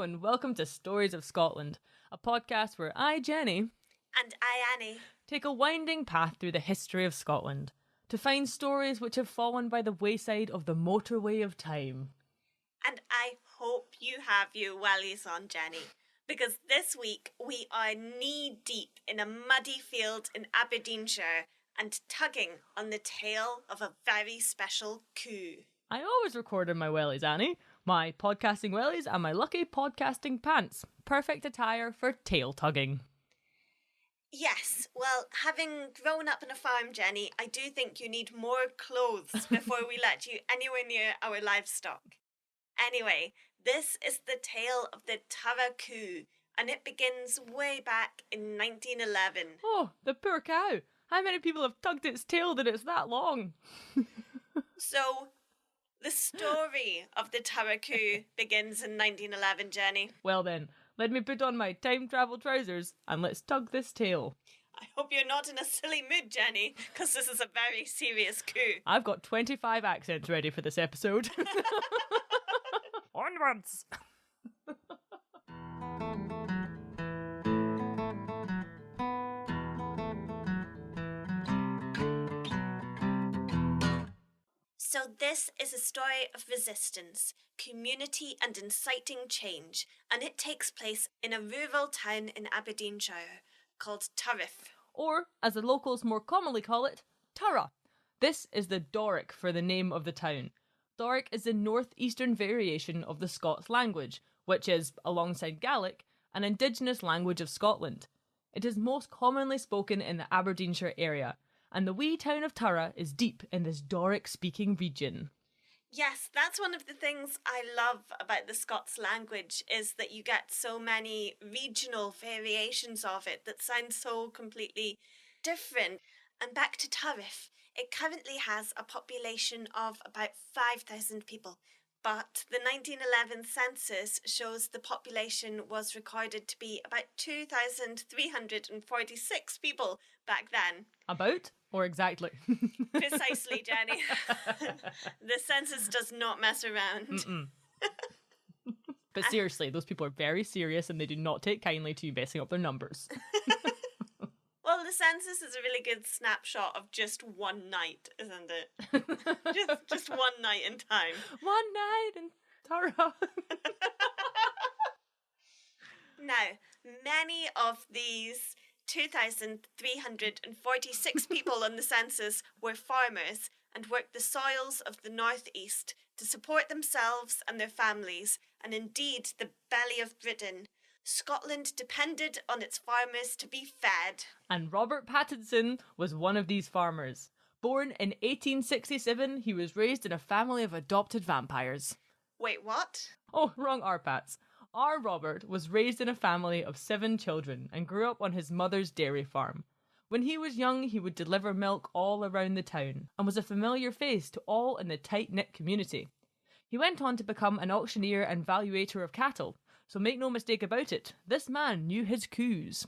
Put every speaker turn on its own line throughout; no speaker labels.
and welcome to Stories of Scotland, a podcast where I, Jenny,
and I, Annie,
take a winding path through the history of Scotland to find stories which have fallen by the wayside of the motorway of time.
And I hope you have your wellies on, Jenny, because this week we are knee-deep in a muddy field in Aberdeenshire and tugging on the tail of a very special coup.
I always record in my wellies, Annie. My podcasting wellies and my lucky podcasting pants. Perfect attire for tail tugging.
Yes, well, having grown up on a farm, Jenny, I do think you need more clothes before we let you anywhere near our livestock. Anyway, this is the tale of the Turra Coo, and it begins way back in 1911.
Oh, the poor cow. How many people have tugged its tail that it's that long?
So, the story of the Turra Coo begins in 1911, Jenny.
Well then, let me put on my time travel trousers and let's tug this tail.
I hope you're not in a silly mood, Jenny, because this is a very serious coup.
I've got 25 accents ready for this episode. Onwards!
So this is a story of resistance, community and inciting change, and it takes place in a rural town in Aberdeenshire called Turriff.
Or, as the locals more commonly call it, Turra. This is the Doric for the name of the town. Doric is the northeastern variation of the Scots language, which is, alongside Gaelic, an indigenous language of Scotland. It is most commonly spoken in the Aberdeenshire area, and the wee town of Turra is deep in this Doric-speaking region.
Yes, that's one of the things I love about the Scots language, is that you get so many regional variations of it that sound so completely different. And back to Turriff, it currently has a population of about 5,000 people, but the 1911 census shows the population was recorded to be about 2,346 people back then.
About? Or exactly?
Precisely, Jenny. The census does not mess around.
But seriously, those people are very serious and they do not take kindly to you messing up their numbers.
Well, the census is a really good snapshot of just one night, isn't it? just one night in time.
One night in Turra.
Now, many of these 2,346 people on the census were farmers and worked the soils of the northeast to support themselves and their families, and indeed the belly of Britain. Scotland depended on its farmers to be fed.
And Robert Paterson was one of these farmers. Born in 1867, he was raised in a family of adopted vampires.
Wait, what?
Oh, wrong Pats. Our Robert was raised in a family of 7 children and grew up on his mother's dairy farm. When he was young, he would deliver milk all around the town and was a familiar face to all in the tight-knit community. He went on to become an auctioneer and valuator of cattle, so make no mistake about it, this man knew his coups.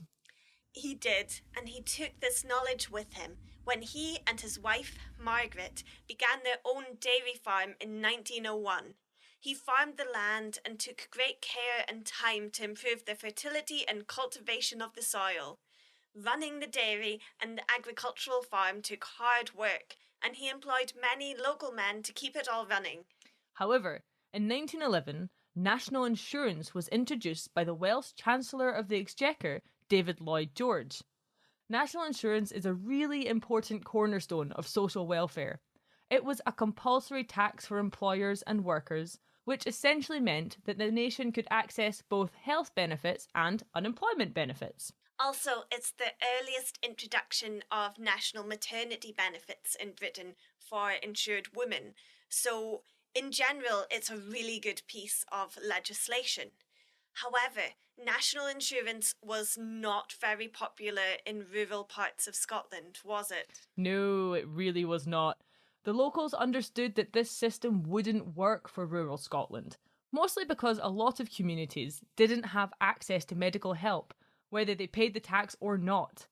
He did, and he took this knowledge with him when he and his wife, Margaret, began their own dairy farm in 1901. He farmed the land and took great care and time to improve the fertility and cultivation of the soil. Running the dairy and the agricultural farm took hard work, and he employed many local men to keep it all running.
However, in 1911, national insurance was introduced by the Welsh Chancellor of the Exchequer, Davil Lloyd George. National insurance is a really important cornerstone of social welfare. It was a compulsory tax for employers and workers, which essentially meant that the nation could access both health benefits and unemployment benefits.
Also, it's the earliest introduction of national maternity benefits in Britain for insured women. So, in general, it's a really good piece of legislation. However, national insurance was not very popular in rural parts of Scotland, was it?
No, it really was not. The locals understood that this system wouldn't work for rural Scotland, mostly because a lot of communities didn't have access to medical help, whether they paid the tax or not.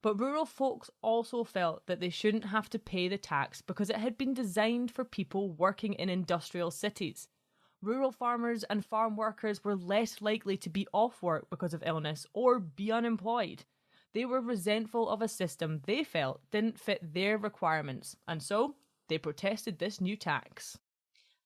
But rural folks also felt that they shouldn't have to pay the tax because it had been designed for people working in industrial cities. Rural farmers and farm workers were less likely to be off work because of illness or be unemployed. They were resentful of a system they felt didn't fit their requirements, and so they protested this new tax.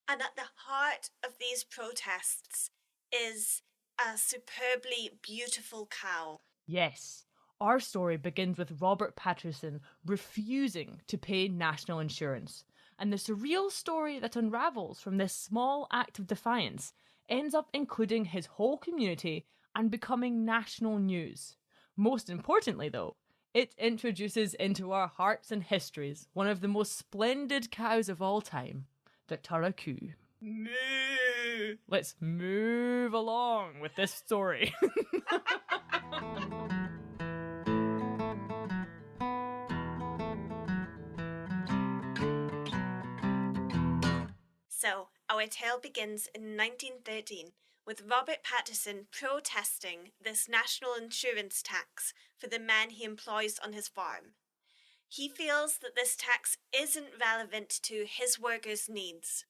And at the heart of these protests is a superbly beautiful cow.
Yes, our story begins with Robert Paterson refusing to pay national insurance. And the surreal story that unravels from this small act of defiance ends up including his whole community and becoming national news. Most importantly, though, it introduces into our hearts and histories one of the most splendid cows of all time, the Turra Coo.
Moo!
Let's move along with this story.
So, our tale begins in 1913 with Robert Paterson protesting this national insurance tax for the men he employs on his farm. He feels that this tax isn't relevant to his workers' needs.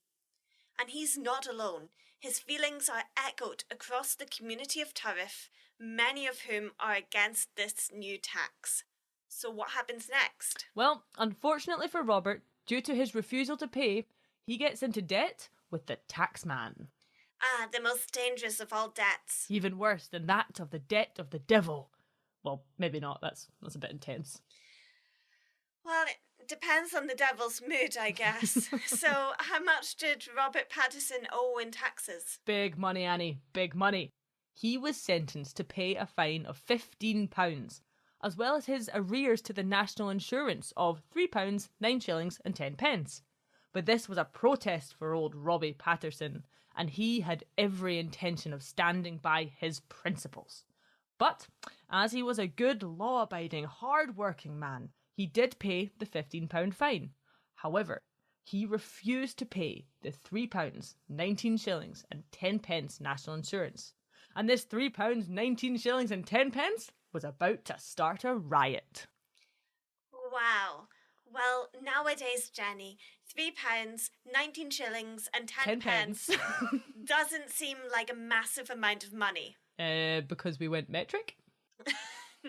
And he's not alone. His feelings are echoed across the community of Turriff, many of whom are against this new tax. So what happens next?
Well, unfortunately for Robert, due to his refusal to pay, he gets into debt with the taxman.
Ah, the most dangerous of all debts.
Even worse than that of the debt of the devil. Well, maybe not. That's a bit intense.
Well, it depends on the devil's mood, I guess. So, how much did Robert Paterson owe in taxes?
Big money, Annie. Big money. He was sentenced to pay a fine of £15, as well as his arrears to the national insurance of £3, 9 shillings and 10 pence. But this was a protest for old Robbie Paterson, and he had every intention of standing by his principles. But, as he was a good, law-abiding, hard-working man, he did pay the £15 fine. However, he refused to pay the £3, 19 shillings and 10 pence national insurance. And this £3, 19 shillings and 10 pence was about to start a riot.
Wow. Well, nowadays, Jenny, £3, 19 shillings and 10 pence doesn't seem like a massive amount of money.
Because we went metric?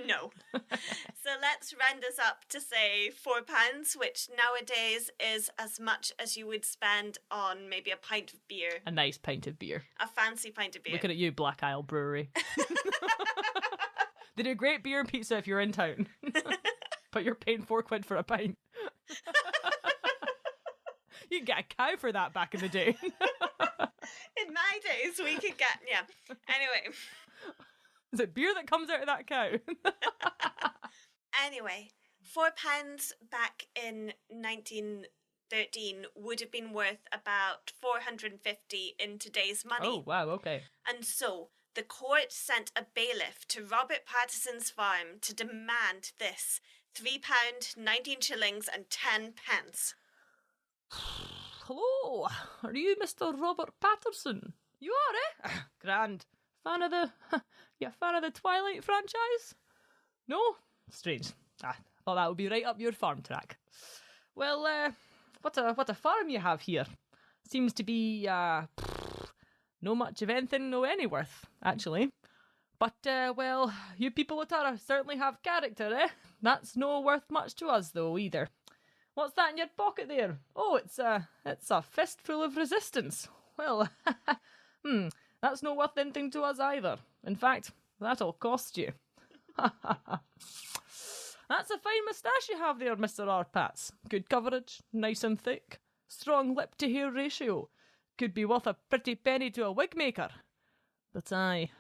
No. So let's round this up to say £4, which nowadays is as much as you would spend on maybe a pint of beer.
A nice pint of beer.
A fancy pint of beer.
Looking at you, Black Isle Brewery. They do great beer and pizza if you're in town. But you're paying £4 for a pint. You could get a cow for that back in the day.
In my days, we could get, yeah. Anyway.
Is it beer that comes out of that cow?
Anyway, £4 back in 1913 would have been worth about $450 in today's money.
Oh, wow, okay.
And so the court sent a bailiff to Robert Paterson's farm to demand this £3, 19 shillings and 10 pence.
Hello, are you Mr. Robert Paterson? You are, eh? Grand. Fan of the... You a fan of the Twilight franchise? No? Strange. I thought that would be right up your farm track. Well, what a farm you have here. Seems to be, no much of anything, no any worth, actually. But, well, you people at Turra certainly have character, eh? That's no worth much to us, though, either. What's that in your pocket there? Oh, it's a fistful of resistance. Well, that's no worth anything to us either. In fact, that'll cost you. That's a fine moustache you have there, Mr. Arpats. Good coverage, nice and thick. Strong lip-to-hair ratio. Could be worth a pretty penny to a wig maker. But aye,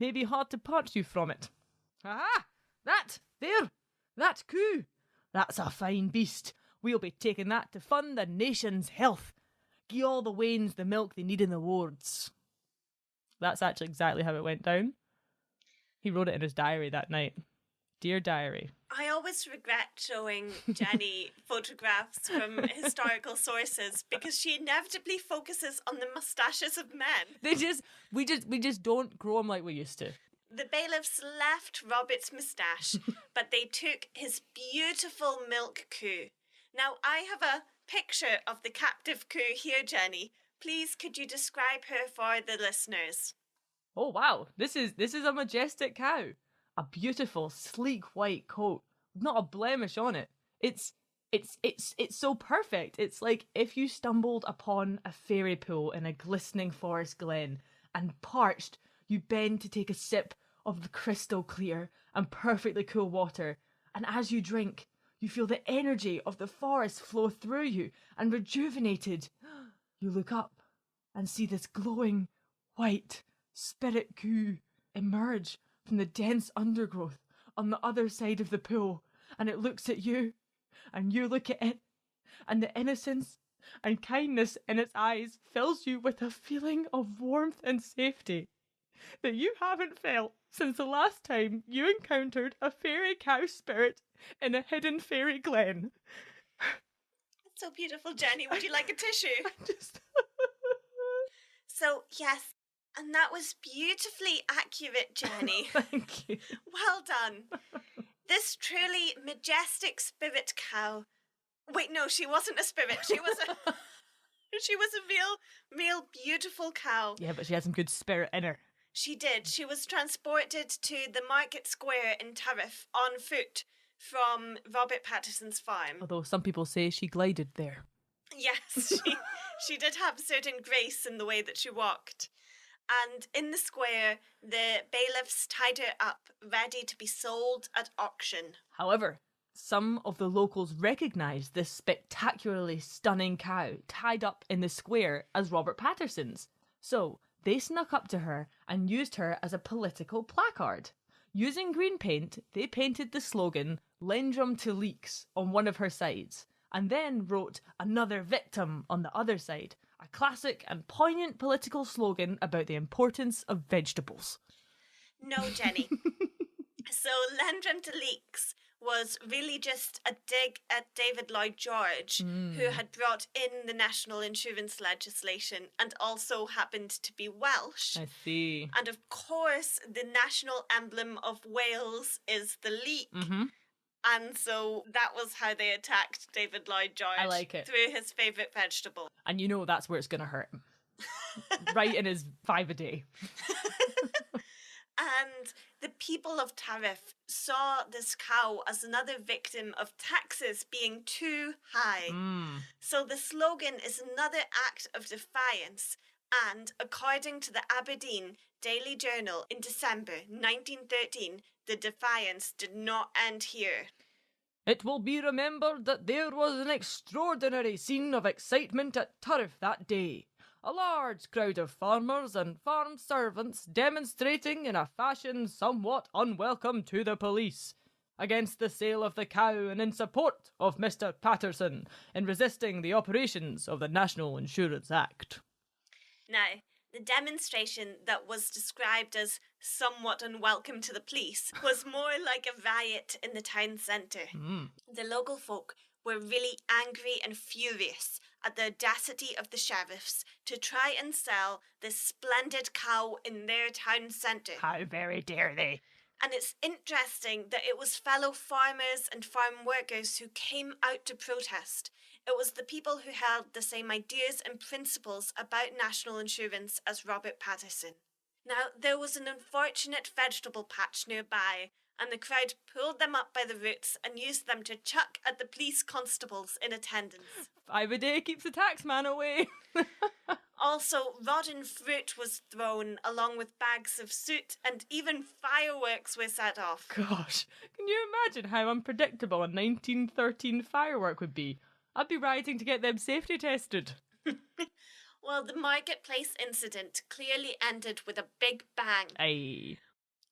may be hard to part you from it. Aha! That coo. That's a fine beast. We'll be taking that to fund the nation's health. Gie all the wains the milk they need in the wards. That's actually exactly how it went down. He wrote it in his diary that night. Dear diary.
I always regret showing Jenny photographs from historical sources because she inevitably focuses on the moustaches of men.
We just don't grow them like we used to.
The bailiffs left Robert's moustache, but they took his beautiful milk coo. Now, I have a picture of the captive coo here, Jenny, Please, could you describe her for the listeners?
Oh wow, this is a majestic cow. A beautiful, sleek white coat, not a blemish on it. It's so perfect. It's like if you stumbled upon a fairy pool in a glistening forest glen, and parched, you bend to take a sip of the crystal clear and perfectly cool water, and as you drink, you feel the energy of the forest flow through you, and rejuvenated, you look up and see this glowing white spirit coo emerge from the dense undergrowth on the other side of the pool, and it looks at you, and you look at it, and the innocence and kindness in its eyes fills you with a feeling of warmth and safety that you haven't felt since the last time you encountered a fairy cow spirit in a hidden fairy glen.
That's so beautiful, Jenny. Would you like a tissue?
Just...
So, yes, and that was beautifully accurate, Jenny.
Thank you.
Well done. This truly majestic spirit cow. Wait, no, she wasn't a spirit. She was a real beautiful cow.
Yeah, but she had some good spirit in her.
She did. She was transported to the market square in Turriff on foot from Robert Paterson's farm.
Although some people say she glided there.
Yes, she did have a certain grace in the way that she walked. And in the square, the bailiffs tied her up, ready to be sold at auction.
However, some of the locals recognised this spectacularly stunning cow tied up in the square as Robert Paterson's. So they snuck up to her and used her as a political placard. Using green paint, they painted the slogan "Lendrum to Leeks" on one of her sides, and then wrote "Another Victim" on the other side. A classic and poignant political slogan about the importance of vegetables.
No, Jenny. So, Lendrum to Leeks was really just a dig at Davil Lloyd George, who had brought in the national insurance legislation and also happened to be Welsh.
I see.
And of course, the national emblem of Wales is the leek.
Mm-hmm.
And so that was how they attacked Davil Lloyd George.
I like it.
Through his favourite vegetable.
And you know that's where it's going to hurt him. Right in his 5 a day.
And the people of Turriff saw this cow as another victim of taxes being too high. So the slogan is another act of defiance. And according to the Aberdeen Daily Journal in December 1913, the defiance did not end here.
It will be remembered that there was an extraordinary scene of excitement at Turriff that day. A large crowd of farmers and farm servants demonstrating in a fashion somewhat unwelcome to the police, against the sale of the cow and in support of Mr. Paterson in resisting the operations of the National Insurance Act.
Now, the demonstration that was described as somewhat unwelcome to the police was more like a riot in the town centre. The local folk were really angry and furious at the audacity of the sheriffs to try and sell this splendid cow in their town centre.
How very dare they?
And it's interesting that it was fellow farmers and farm workers who came out to protest. It was the people who held the same ideas and principles about national insurance as Robert Paterson. Now, there was an unfortunate vegetable patch nearby, and the crowd pulled them up by the roots and used them to chuck at the police constables in attendance.
5 a day keeps the taxman away.
Also, rotten fruit was thrown along with bags of soot, and even fireworks were set off.
Gosh, can you imagine how unpredictable a 1913 firework would be? I'd be rioting to get them safety tested.
Well, the marketplace incident clearly ended with a big bang.
Aye.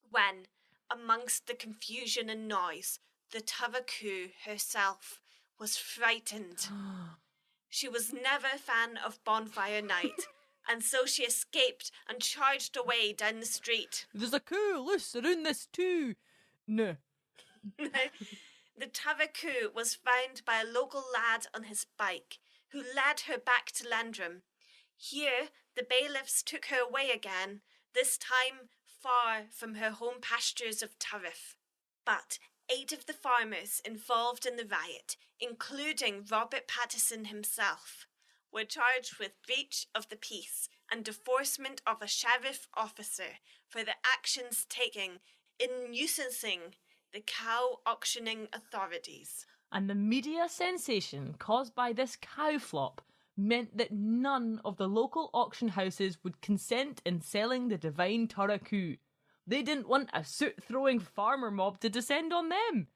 When, amongst the confusion and noise, the Turra Coo herself was frightened. She was never a fan of bonfire night, and so she escaped and charged away down the street.
There's a coup loose around this too. No.
The Turra Coo was found by a local lad on his bike, who led her back to Lendrum. Here, the bailiffs took her away again, this time far from her home pastures of Turriff. But 8 of the farmers involved in the riot, including Robert Paterson himself, were charged with breach of the peace and deforcement of a sheriff officer for the actions taken in nuisancing the cow auctioning authorities.
And the media sensation caused by this cow flop meant that none of the local auction houses would consent in selling the divine Turra Coo. They didn't want a soot-throwing farmer mob to descend on them.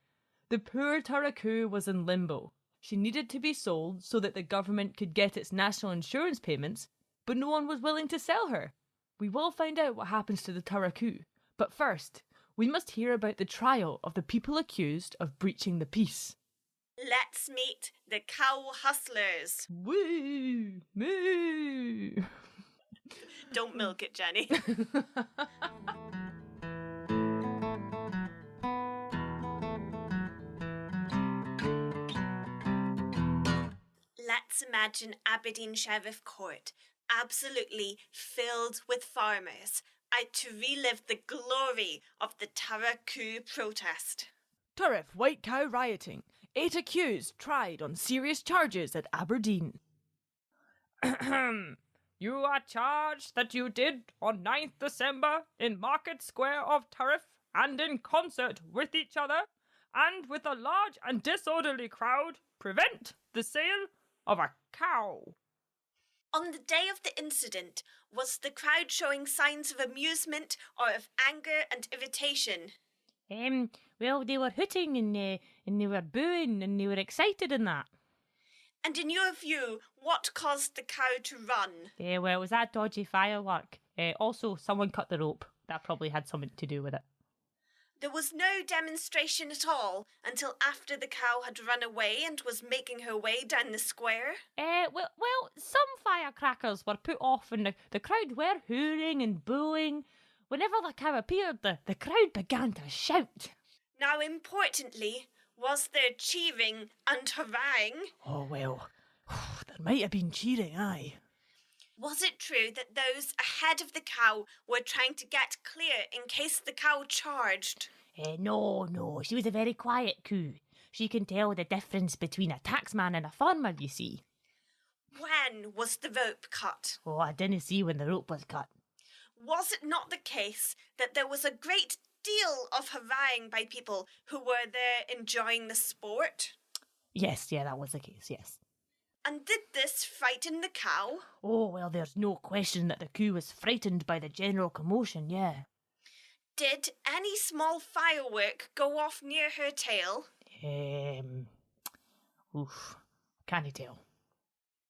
The poor Turra Coo was in limbo. She needed to be sold so that the government could get its national insurance payments, but no one was willing to sell her. We will find out what happens to the Turra Coo, but first, we must hear about the trial of the people accused of breaching the peace.
Let's meet the cow hustlers.
Woo! Moo!
Don't milk it, Jenny. Let's imagine Aberdeen Sheriff Court, absolutely filled with farmers, out to relive the glory of the Turra Coo protest.
Turriff white cow rioting. 8 accused tried on serious charges at Aberdeen. You are charged that you did on 9th December in Market Square of Turriff and in concert with each other and with a large and disorderly crowd prevent the sale of a cow.
On the day of the incident, was the crowd showing signs of amusement or of anger and irritation?
Well, they were hooting and they were booing and they were excited and that.
And in your view, what caused the cow to run?
Well, it was that dodgy firework. Also, someone cut the rope. That probably had something to do with it.
There was no demonstration at all until after the cow had run away and was making her way down the square?
Well, some firecrackers were put off and the crowd were hooting and booing. Whenever the cow appeared, the crowd began to shout.
Now, importantly, was there cheering and hurrahing?
Oh, well, there might have been cheering, aye.
Was it true that those ahead of the cow were trying to get clear in case the cow charged?
No, she was a very quiet coo. She can tell the difference between a taxman and a farmer, you see.
When was the rope cut?
Oh, I didn't see when the rope was cut.
Was it not the case that there was a great deal of hurrahing by people who were there enjoying the sport?
Yes, that was the case, yes.
And did this frighten the cow?
Oh, well, there's no question that the coo was frightened by the general commotion, yeah.
Did any small firework go off near her tail?
Can't you tell?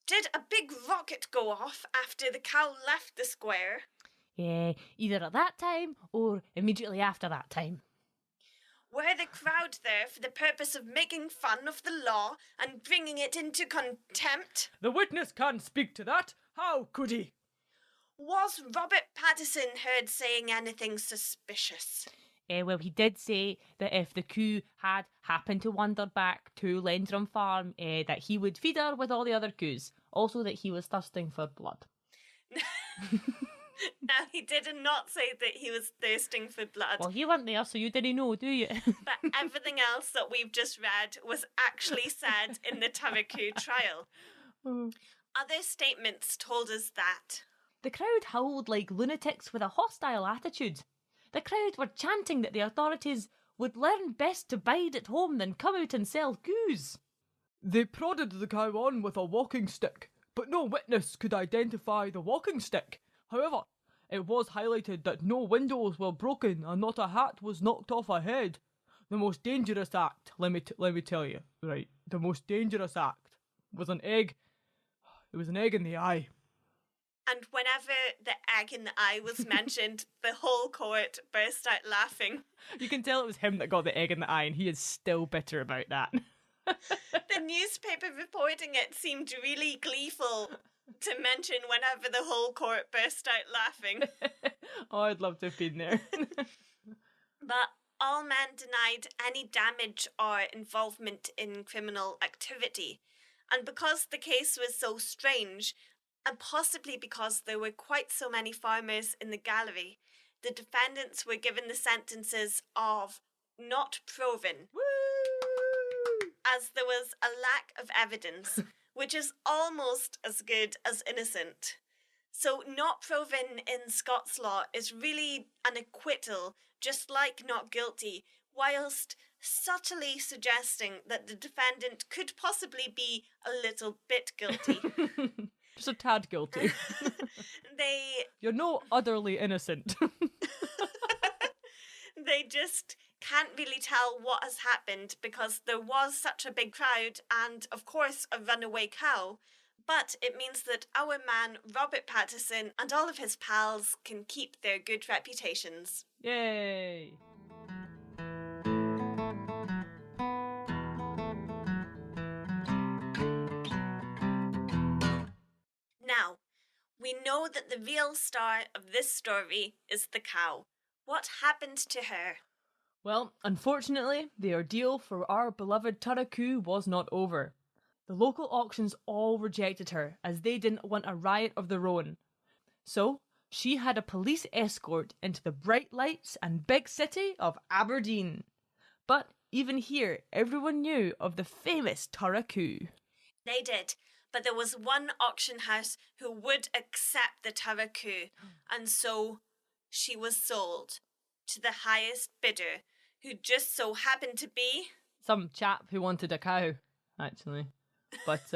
Did a big rocket go off after the cow left the square?
Either at that time or immediately after that time.
Were the crowd there for the purpose of making fun of the law and bringing it into contempt?
The witness can't speak to that. How could he?
Was Robert Paterson heard saying anything suspicious?
Well, he did say that if the coo had happened to wander back to Lendrum Farm, that he would feed her with all the other coos. Also that he was thirsting for blood.
Now, he did not say that he was thirsting for blood.
Well, you weren't there, so you didn't know, do you?
But everything else that we've just read was actually said in the Turra Coo trial. Other statements told us that
the crowd howled like lunatics with a hostile attitude. The crowd were chanting that the authorities would learn best to bide at home than come out and sell coos. They prodded the cow on with a walking stick, but no witness could identify the walking stick. However, it was highlighted that no windows were broken and not a hat was knocked off her head. The most dangerous act, let me tell you, right, the most dangerous act was an egg. It was an egg in the eye.
And whenever the egg in the eye was mentioned, the whole court burst out laughing.
You can tell it was him that got the egg in the eye, and he is still bitter about that.
The newspaper reporting it seemed really gleeful to mention whenever the whole court burst out laughing.
Oh, I'd love to have been there.
But all men denied any damage or involvement in criminal activity. And because the case was so strange, and possibly because there were quite so many farmers in the gallery, the defendants were given the sentences of not proven.
Woo!
As there was a lack of evidence, which is almost as good as innocent. So not proven in Scots law is really an acquittal, just like not guilty, whilst subtly suggesting that the defendant could possibly be a little bit guilty.
Just a tad guilty. You're no utterly innocent.
They just can't really tell what has happened because there was such a big crowd and, of course, a runaway cow. But it means that our man, Robert Paterson, and all of his pals can keep their good reputations.
Yay!
Now, we know that the real star of this story is the cow. What happened to her?
Well, unfortunately, the ordeal for our beloved Turra Coo was not over. The local auctions all rejected her as they didn't want a riot of their own. So, she had a police escort into the bright lights and big city of Aberdeen. But even here, everyone knew of the famous Turra Coo.
They did, but there was one auction house who would accept the Turra Coo, and so she was sold to the highest bidder, who just so happened to be...
some chap who wanted a cow, actually. But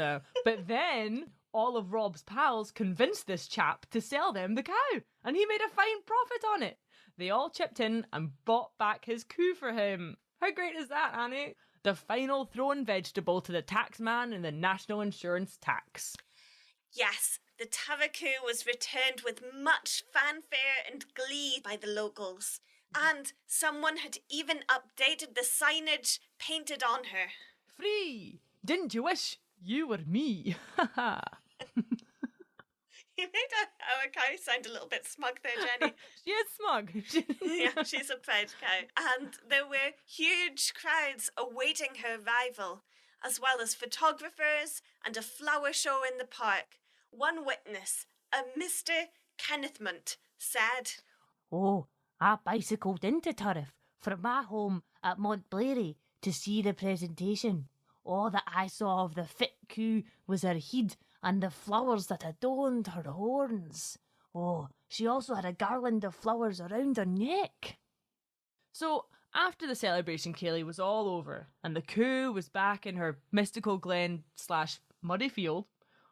then all of Rob's pals convinced this chap to sell them the cow, and he made a fine profit on it. They all chipped in and bought back his coo for him. How great is that, Annie? The final thrown vegetable to the taxman in the national insurance tax.
Yes, the Turra Coo was returned with much fanfare and glee by the locals. And someone had even updated the signage painted on her.
Free! Didn't you wish you were me? Ha
You made our cow sound a little bit smug there, Jenny.
She is smug.
Yeah, she's a proud cow. And there were huge crowds awaiting her arrival, as well as photographers and a flower show in the park. One witness, a Mr. Kenneth Munt, said,
"Oh, I bicycled into Turriff from my home at Montblairy to see the presentation. All that I saw of the fit coo was her head and the flowers that adorned her horns. Oh, she also had a garland of flowers around her neck."
So, after the celebration, Kaylee, was all over, and the coo was back in her mystical glen/muddy field,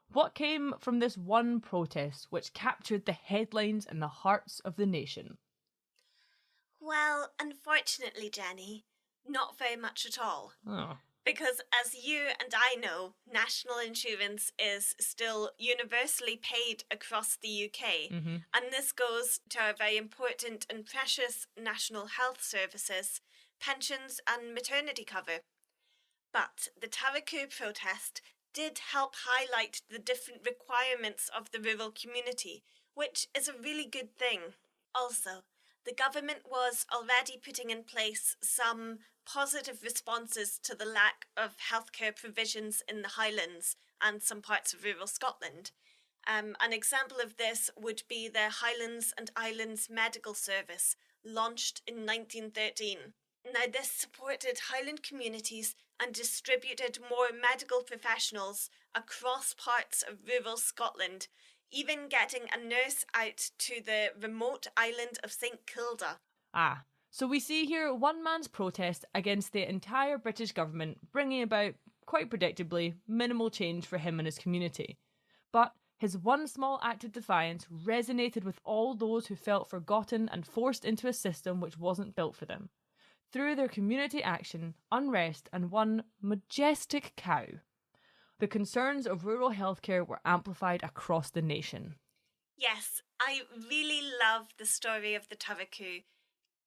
what came from this one protest which captured the headlines and the hearts of the nation?
Well, unfortunately, Jenny, not very much at all.
Oh.
Because as you and I know, national insurance is still universally paid across the UK.
Mm-hmm.
And this goes to our very important and precious national health services, pensions and maternity cover. But the Turra Coo protest did help highlight the different requirements of the rural community, which is a really good thing. Also, the government was already putting in place some positive responses to the lack of healthcare provisions in the Highlands and some parts of rural Scotland. An example of this would be the Highlands and Islands Medical Service, launched in 1913. Now, this supported Highland communities and distributed more medical professionals across parts of rural Scotland, even getting a nurse out to the remote island of St Kilda.
Ah, so we see here one man's protest against the entire British government, bringing about, quite predictably, minimal change for him and his community. But his one small act of defiance resonated with all those who felt forgotten and forced into a system which wasn't built for them. Through their community action, unrest, and one majestic cow, the concerns of rural healthcare were amplified across the nation.
Yes, I really love the story of the Turra Coo,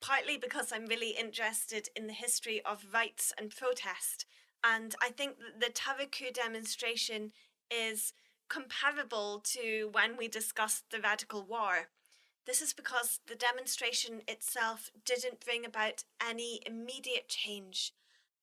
partly because I'm really interested in the history of rights and protest, and I think that the Turra Coo demonstration is comparable to when we discussed the Radical War. This is because the demonstration itself didn't bring about any immediate change.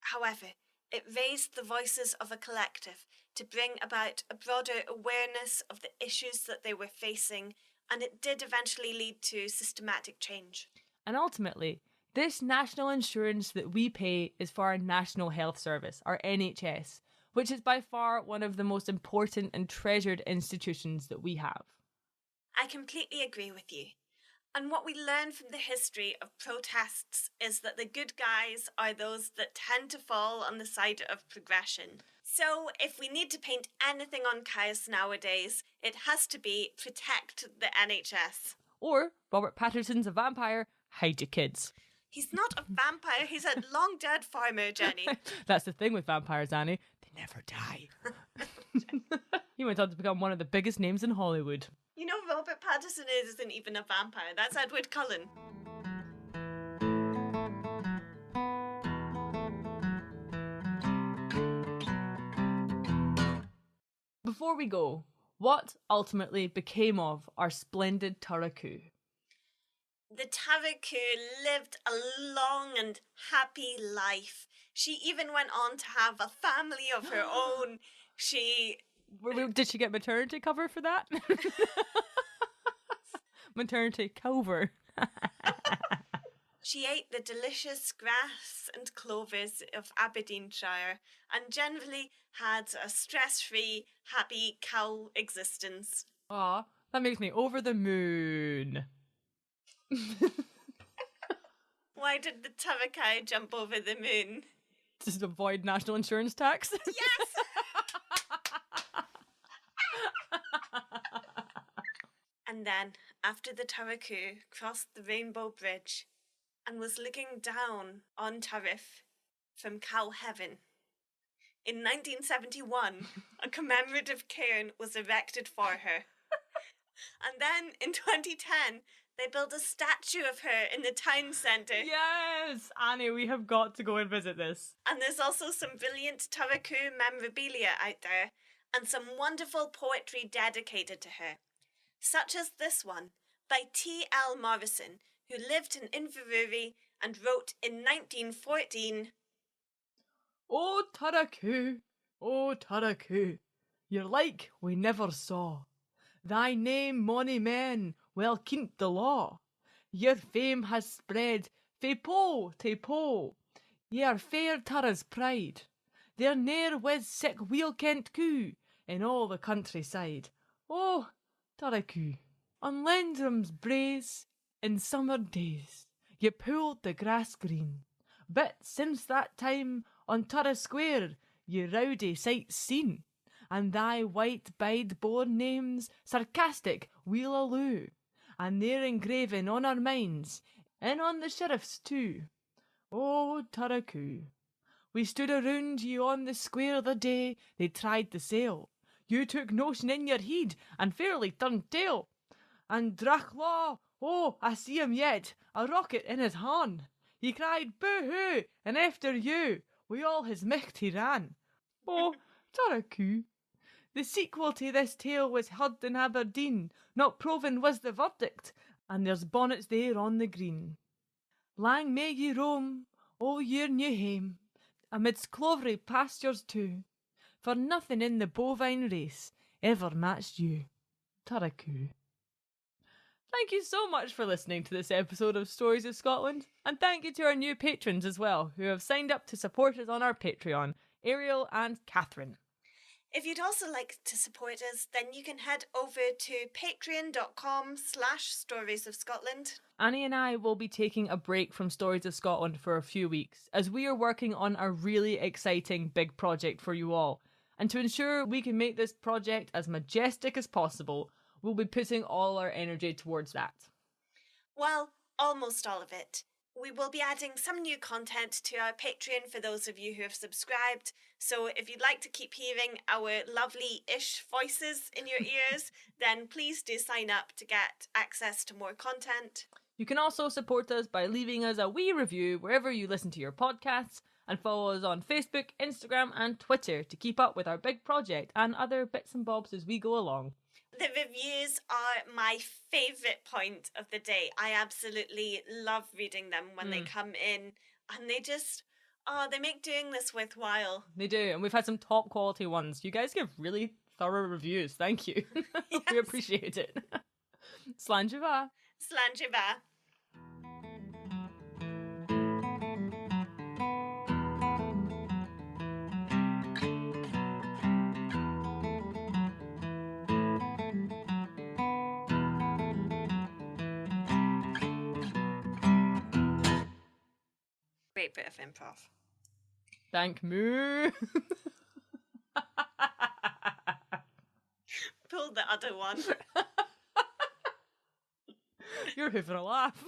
However, it raised the voices of a collective to bring about a broader awareness of the issues that they were facing, and it did eventually lead to systematic change.
And ultimately, this national insurance that we pay is for our National Health Service, our NHS, which is by far one of the most important and treasured institutions that we have.
I completely agree with you. And what we learn from the history of protests is that the good guys are those that tend to fall on the side of progression. So if we need to paint anything on Caius nowadays, it has to be protect the NHS.
Or Robert Paterson's a vampire, hide your kids.
He's not a vampire, he's a long dead farmer, Jenny.
That's the thing with vampires, Annie. They never die. He went on to become one of the biggest names in Hollywood.
You know, Robert Patterson isn't even a vampire. That's Edward Cullen.
Before we go, what ultimately became of our splendid Turra Coo?
The Turra Coo lived a long and happy life. She even went on to have a family of her own.
Did she get maternity cover for that? Maternity cover.
She ate the delicious grass and clovers of Aberdeenshire and generally had a stress-free, happy cow existence.
Aw, that makes me over the moon.
Why did the Turra Coo jump over the moon?
Just avoid national insurance tax?
Yes! And then, after the Turra Coo crossed the Rainbow Bridge and was looking down on Turriff from Cow Heaven, in 1971, a commemorative cairn was erected for her. And then, in 2010, they built a statue of her in the town centre.
Yes! Annie, we have got to go and visit this.
And there's also some brilliant Turra Coo memorabilia out there and some wonderful poetry dedicated to her, such as this one by T.L. Morrison, who lived in Inverness and wrote in 1914,
Oh, Turra Coo, oh, Turra Coo, your like we never saw. Thy name mony men well kent the law. Your fame has spread fae pole to pole. Ye are fair Turra's pride. There ne'er was sic weel kent coo in all the countryside. Oh, Turra Coo, on Lendrum's braes in summer days, ye pulled the grass green. But since that time on Turra Square ye rowdy sights seen, and thy white bide-born names sarcastic we'll alloo, and they're engraven on our minds, and on the sheriff's too. Oh, Turra Coo, we stood around you on the square the day they tried the sale. You took notion in your heed, and fairly turned tail. And Drachlaw, oh, I see him yet, a rocket in his hand. He cried, boo-hoo, and after you, we all his micht he ran. Oh, Turra Coo. The sequel to this tale was heard in Aberdeen, not proven was the verdict, and there's bonnets there on the green. Lang may ye roam, all your new hame, amidst clovery pastures too, for nothing in the bovine race ever matched you, Turra Coo. Thank you so much for listening to this episode of Stories of Scotland, and thank you to our new patrons as well, who have signed up to support us on our Patreon, Ariel and Catherine.
If you'd also like to support us, then you can head over to patreon.com/Stories of Scotland.
Annie and I will be taking a break from Stories of Scotland for a few weeks, as we are working on a really exciting big project for you all. And to ensure we can make this project as majestic as possible, we'll be putting all our energy towards that.
Well, almost all of it. We will be adding some new content to our Patreon for those of you who have subscribed. So if you'd like to keep hearing our lovely-ish voices in your ears, then please do sign up to get access to more content.
You can also support us by leaving us a wee review wherever you listen to your podcasts, and follow us on Facebook, Instagram and Twitter to keep up with our big project and other bits and bobs as we go along.
The reviews are my favourite point of the day. I absolutely love reading them when they come in, and they just, they make doing this worthwhile.
They do, and we've had some top quality ones. You guys give really thorough reviews. Thank you.
Yes.
We appreciate it. Slanjava.
Slanjava. great bit of improv.
Thank me.
Pull the other one.
You're here for a laugh.